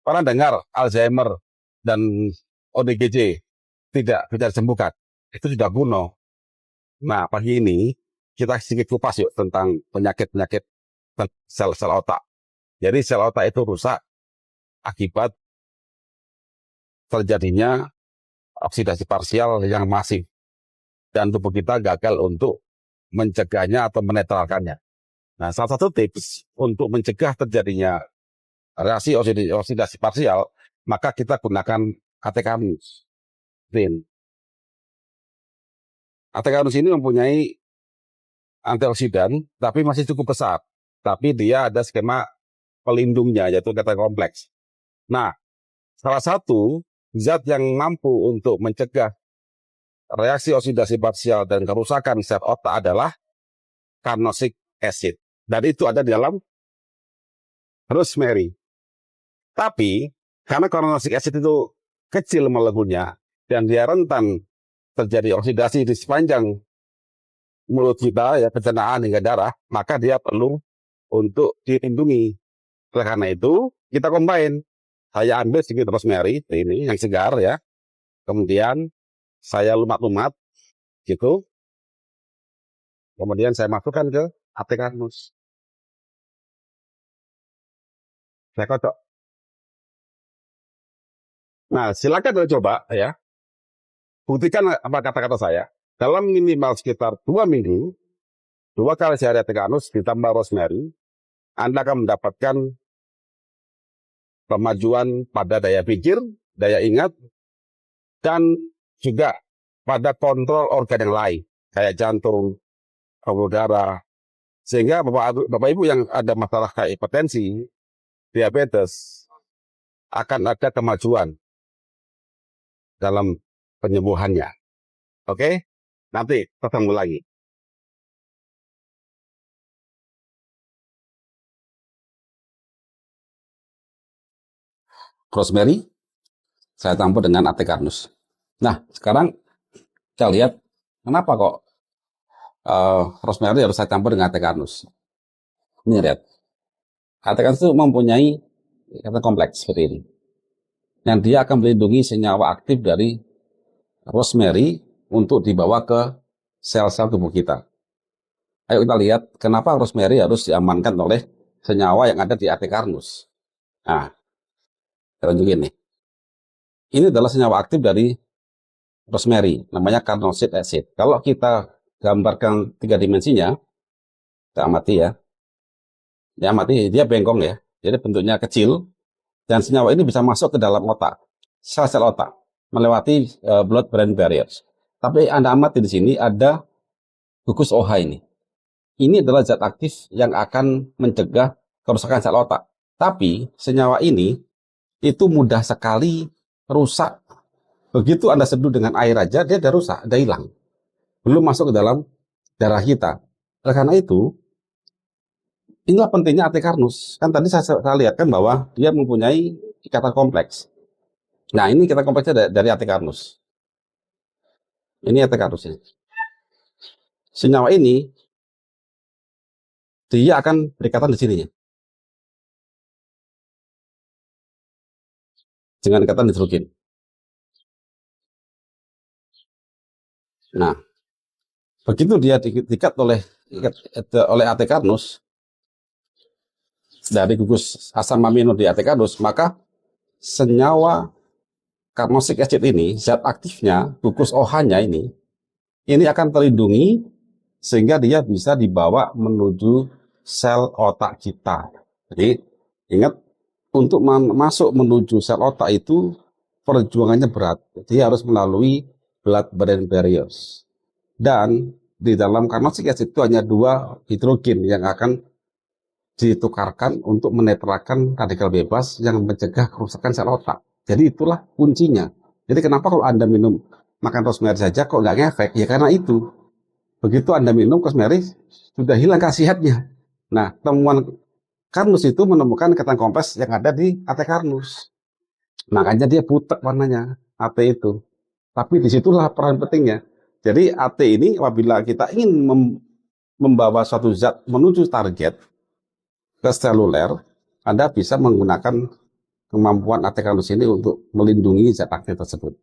Pernah dengar Alzheimer dan ODGJ tidak disembuhkan? Itu sudah kuno. Nah, pagi ini kita sedikit kupas yuk tentang penyakit-penyakit sel-sel otak. Jadi sel otak itu rusak akibat terjadinya oksidasi parsial yang masif dan tubuh kita gagal untuk mencegahnya atau menetralkannya. Nah, salah satu tips untuk mencegah terjadinya reaksi oksidasi parsial, maka kita gunakan ATKanus. ATKanus ini mempunyai antioksidan, tapi masih cukup besar. Tapi dia ada skema pelindungnya, yaitu kata kompleks. Nah, salah satu zat yang mampu untuk mencegah reaksi oksidasi parsial dan kerusakan sel otak adalah carnosic acid. Dan itu ada di dalam rosemary. Tapi, karena carnosic acid itu kecil molekulnya, dan dia rentan terjadi oksidasi di sepanjang mulut kita, ya pencernaan hingga darah, maka dia perlu untuk dilindungi. Oleh karena itu, kita combine. Saya ambil sedikit rosemary, ini yang segar ya. Kemudian saya lumat-lumat, gitu. Kemudian saya masukkan ke ATKanus. Saya kocok. Nah, silakan coba ya. Buktikan apa kata-kata saya. Dalam minimal sekitar 2 minggu, 2 kali sehari ATKanus ditambah rosemary, Anda akan mendapatkan kemajuan pada daya pikir, daya ingat, dan juga pada kontrol organ yang lain, kayak jantung, pembuluh darah. Sehingga Bapak Ibu yang ada masalah kayak hipertensi, diabetes, akan ada kemajuan dalam penyembuhannya. Oke? Nanti ketemu lagi. Rosemary saya campur dengan ATKanus. Nah, sekarang kita lihat kenapa kok rosemary harus saya campur dengan ATKanus. Ini lihat. ATKanus itu mempunyai kata kompleks seperti ini. Yang dia akan melindungi senyawa aktif dari rosemary untuk dibawa ke sel-sel tubuh kita. Ayo kita lihat kenapa rosemary harus diamankan oleh senyawa yang ada di ATKanus. Nah, kita tunjukin nih. Ini adalah senyawa aktif dari rosemary, namanya carnosic acid. Kalau kita gambarkan 3 dimensinya, kita amati ya. Ya, amati, dia bengkong ya. Jadi bentuknya kecil, dan senyawa ini bisa masuk ke dalam otak, sel-sel otak, melewati blood-brain barriers. Tapi Anda amati di sini ada gugus OH ini. Ini adalah zat aktif yang akan mencegah kerusakan sel otak. Tapi senyawa ini itu mudah sekali rusak. Begitu Anda seduh dengan air aja, dia udah rusak, udah hilang. Belum masuk ke dalam darah kita. Oleh karena itu, inilah pentingnya ATKanus. Kan tadi saya lihat kan bahwa dia mempunyai ikatan kompleks. Nah, ini ikatan kompleksnya dari ATKanus. Ini ATKanusnya. Senyawa ini dia akan berikatan di sini. Dengan ikatan hidrogen. Nah, begitu dia diikat oleh ATKanus dari gugus asam amino di ATKanus, maka senyawa carnosic acid ini, zat aktifnya, gugus OH-nya ini akan terlindungi sehingga dia bisa dibawa menuju sel otak kita. Jadi ingat, untuk masuk menuju sel otak itu perjuangannya berat. Dia harus melalui blood-brain barriers. Dan di dalam carnosic acid itu hanya 2 hidrogen yang akan ditukarkan untuk menetralkan radikal bebas yang mencegah kerusakan sel otak. Jadi itulah kuncinya. Jadi kenapa kalau Anda makan rosemary saja kok nggak ngefek? Ya karena itu. Begitu Anda minum rosemary, sudah hilang khasiatnya. Nah, temuan Carnus itu menemukan ikatan kompleks yang ada di ATKanus. Makanya dia putek warnanya, AT itu. Tapi disitulah peran pentingnya. Jadi AT ini apabila kita ingin membawa suatu zat menuju target ke seluler, Anda bisa menggunakan kemampuan ATK Lus ini untuk melindungi zat aktif tersebut.